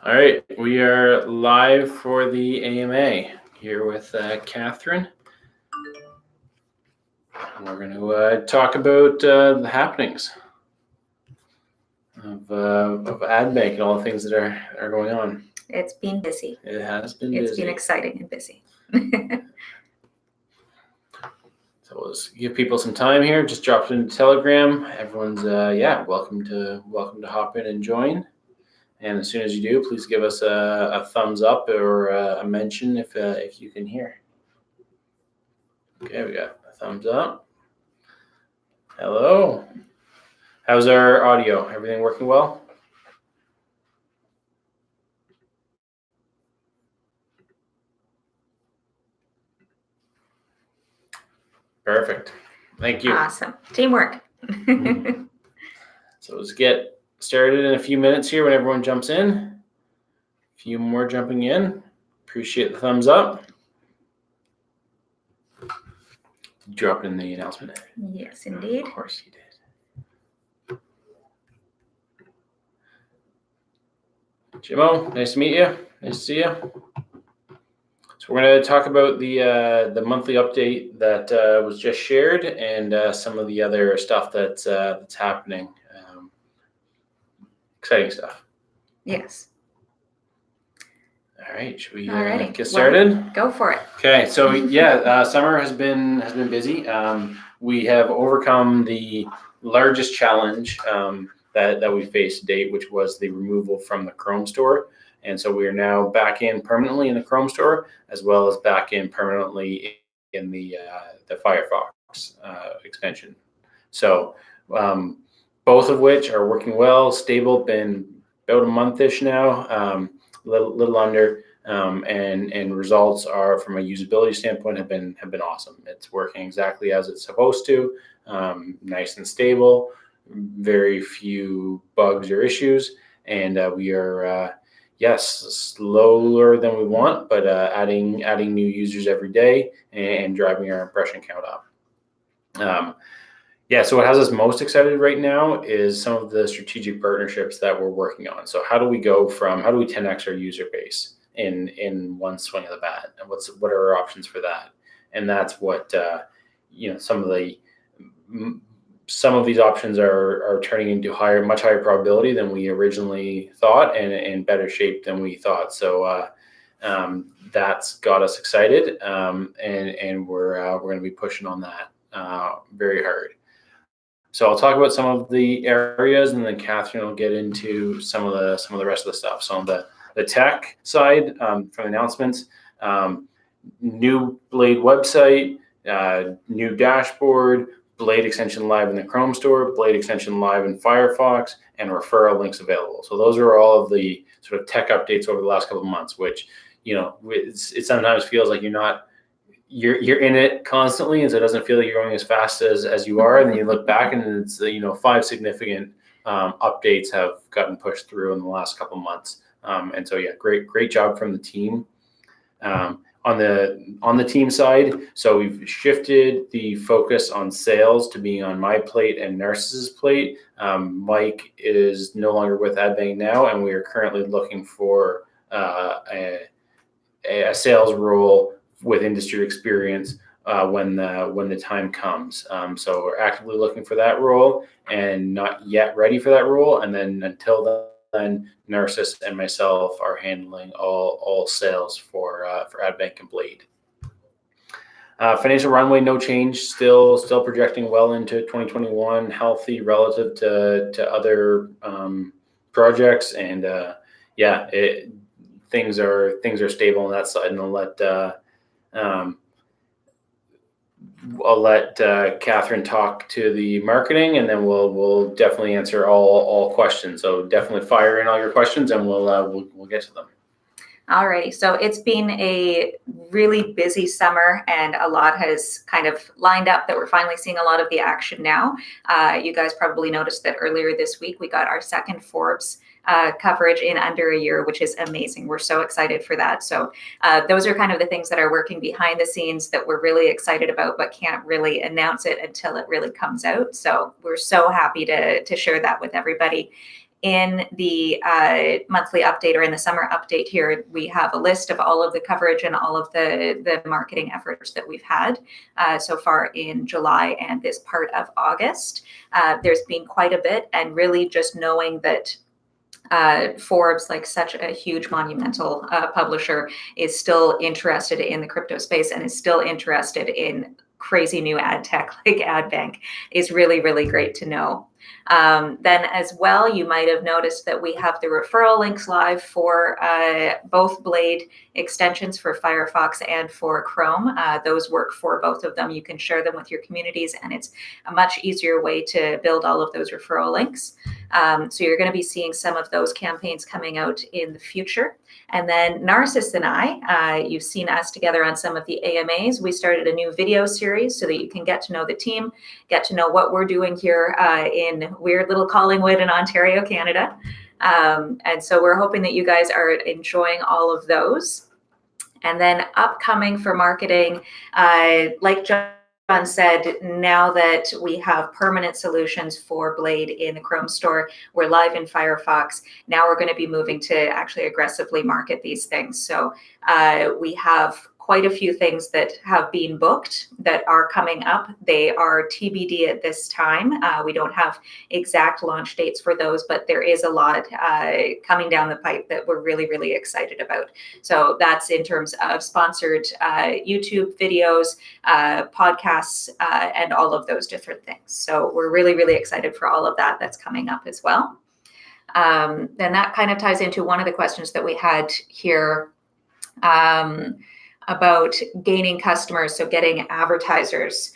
All right, we are live for the AMA here with Catherine. We're going to talk about the happenings of adbank and all the things that are going on. It's been busy. It has been busy. It's been exciting and busy. So let's give people some time here. Just dropped into Telegram. Everyone's welcome to hop in and join. And as soon as you do, please give us a thumbs up or a mention if you can hear. Okay, we got a thumbs up. Hello. How's our audio? Everything working well? Perfect. Thank you. Awesome. Teamwork. So let's get started in a few minutes here when everyone jumps in. A few more jumping in. Appreciate the thumbs up. Drop in the announcement. Yes, indeed. Of course you did. Jimmo, nice to meet you. Nice to see you. So we're going to talk about the monthly update that was just shared and some of the other stuff that's happening. Exciting stuff. Yes. All right, should we Alrighty. get started? Well, go for it. Okay, so summer has been busy. We have overcome the largest challenge that we faced to date, which was the removal from the Chrome store. And so we are now back in permanently in the Chrome store, as well as back in permanently in the Firefox extension. So both of which are working well, stable, been about a month-ish now, little under, and results are from a usability standpoint have been awesome. It's working exactly as it's supposed to, nice and stable, very few bugs or issues, and we are slower than we want, but adding new users every day and driving our impression count up. So what has us most excited right now is some of the strategic partnerships that we're working on. So how do we 10x our user base in one swing of the bat, and what are our options for that? And that's what some of these options are turning into much higher probability than we originally thought, and in better shape than we thought. So that's got us excited, and we're going to be pushing on that very hard. So I'll talk about some of the areas, and then Catherine will get into some of the rest of the stuff. So on the tech side, from announcements, new Blade website, new dashboard, Blade extension live in the Chrome store, Blade extension live in Firefox, and referral links available. So those are all of the sort of tech updates over the last couple of months, which, it sometimes feels like you're in it constantly, and so it doesn't feel like you're going as fast as you are. And then you look back, and it's 5 significant updates have gotten pushed through in the last couple of months. And so great job from the team. On the team side, so we've shifted the focus on sales to being on my plate and Narciss's plate. Mike is no longer with AdBank now, and we are currently looking for a sales role with industry experience when the time comes. So we're actively looking for that role and not yet ready for that role. And then until then, Narcissus and myself are handling all sales for AdBank and Blade. Financial runway, no change. Still projecting well into 2021, healthy relative to other projects, and things are stable on that side. And I'll let Catherine talk to the marketing, and then we'll definitely answer all questions. So definitely fire in all your questions, and we'll get to them. Alrighty, so it's been a really busy summer, and a lot has kind of lined up that we're finally seeing a lot of the action now. You guys probably noticed that earlier this week we got our second Forbes coverage in under a year, which is amazing. We're so excited for that. So those are kind of the things that are working behind the scenes that we're really excited about, but can't really announce it until it really comes out. So we're so happy to share that with everybody. In the monthly update or in the summer update here, we have a list of all of the coverage and all of the marketing efforts that we've had so far in July and this part of August. There's been quite a bit, and really just knowing that Forbes, like such a huge monumental publisher, is still interested in the crypto space and is still interested in crazy new ad tech like adbank is really, really great to know. Then as well, you might have noticed that we have the referral links live for both Blade extensions for Firefox and for Chrome. Those work for both of them. You can share them with your communities, and it's a much easier way to build all of those referral links. So you're going to be seeing some of those campaigns coming out in the future. And then Narcissus and I, you've seen us together on some of the AMAs. We started a new video series so that you can get to know the team, get to know what we're doing here in weird little Collingwood in Ontario, Canada. And so we're hoping that you guys are enjoying all of those. And then upcoming for marketing, like John said, now that we have permanent solutions for Blade in the Chrome store, we're live in Firefox. Now we're going to be moving to actually aggressively market these things. So we have quite a few things that have been booked that are coming up. They are TBD at this time. We don't have exact launch dates for those, but there is a lot coming down the pipe that we're really, really excited about. So that's in terms of sponsored YouTube videos, podcasts, and all of those different things. So we're really, really excited for all of that that's coming up as well. Then that kind of ties into one of the questions that we had here about gaining customers, so getting advertisers.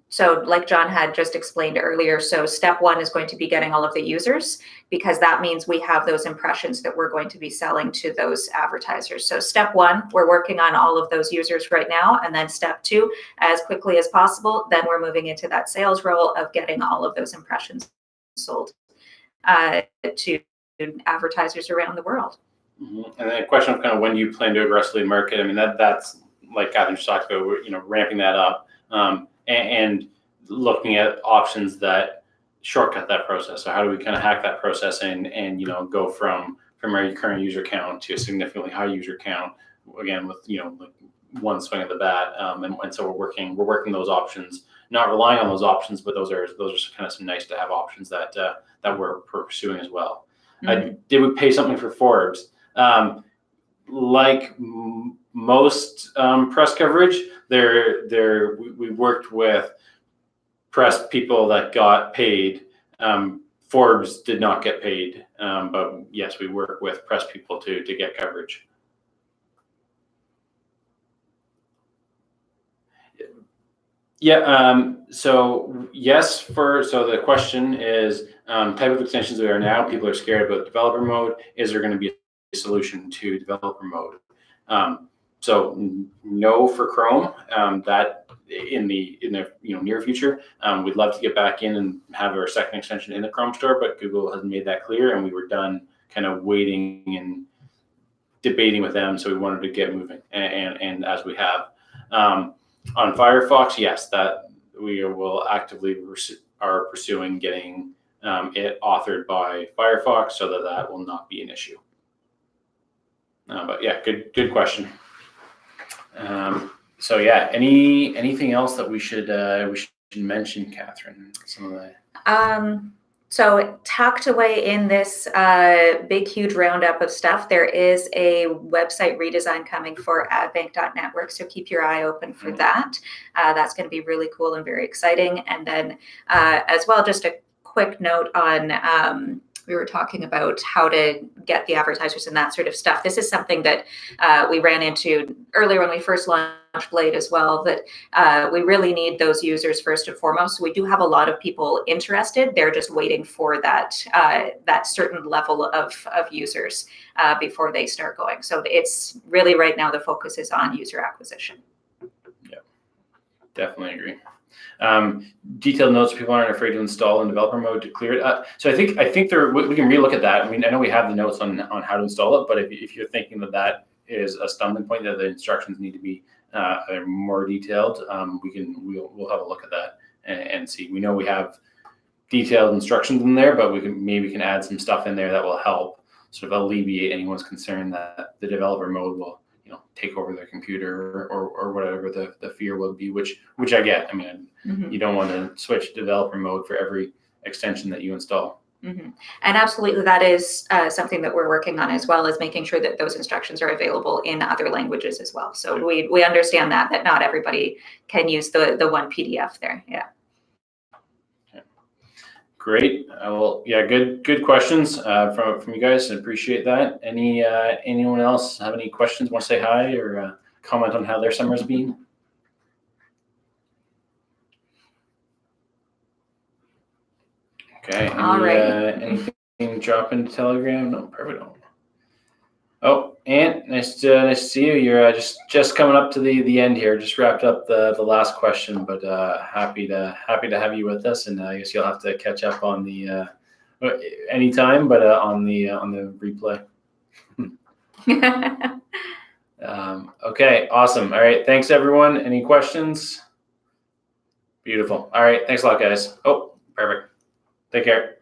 So like John had just explained earlier, so step one is going to be getting all of the users, because that means we have those impressions that we're going to be selling to those advertisers. So step one, we're working on all of those users right now. And then step two, as quickly as possible, then we're moving into that sales role of getting all of those impressions sold to advertisers around the world. Mm-hmm. And then a question of kind of when do you plan to aggressively market? I mean, that's like Catherine just talked about, ramping that up and looking at options that shortcut that process. So how do we kind of hack that process and go from our current user count to a significantly high user count, again, with, like one swing of the bat. And so we're working those options, not relying on those options, but those are kind of some nice to have options that we're pursuing as well. Mm-hmm. Did we pay something for Forbes? Like most press coverage, we worked with press people that got paid. Forbes did not get paid, but yes, we work with press people to get coverage. Yeah. So yes, so the question is type of extensions we are now. People are scared about developer mode. Is there going to be a solution to developer mode? So no for Chrome. That in the near future, we'd love to get back in and have our second extension in the Chrome store, but Google has made that clear, and we were done kind of waiting and debating with them. So we wanted to get moving, and as we have. On Firefox, yes, that we will actively are pursuing getting it authored by Firefox so that will not be an issue. But yeah, good question. So yeah, anything else that we should mention, Catherine? Some of the. So tucked away in this big, huge roundup of stuff, there is a website redesign coming for adbank.network. So keep your eye open for that. That's going to be really cool and very exciting. And then as well, just a quick note on we were talking about how to get the advertisers and that sort of stuff. This is something that we ran into earlier when we first launched Blade as well, that we really need those users first and foremost. So we do have a lot of people interested. They're just waiting for that certain level of users before they start going. So it's really right now the focus is on user acquisition. Yeah, definitely agree. Detailed notes, people aren't afraid to install in developer mode to clear it. So I think we can relook at that. I mean, I know we have the notes on how to install it, but if you're thinking that is a stumbling point, that the instructions need to be more detailed, we'll have a look at that and see. We know we have detailed instructions in there, but we can add some stuff in there that will help sort of alleviate anyone's concern that the developer mode will take over their computer or whatever the fear will be, which I get. I mean, you don't want to switch to developer mode for every extension that you install. And absolutely, that is something that we're working on, as well as making sure that those instructions are available in other languages as well. So we understand that not everybody can use the one PDF there. Yeah. Great. Good questions from you guys. I appreciate that. Anyone else have any questions? Want to say hi or comment on how their summer's been? Okay. All right. Anything drop into Telegram? No, perfect. Oh, Ant, nice to see you. You're just coming up to the end here. Just wrapped up the last question, but happy to have you with us. And I guess you'll have to catch up on the anytime, but on the replay. Okay, awesome. All right, thanks everyone. Any questions? Beautiful. All right, thanks a lot, guys. Oh, perfect. Take care.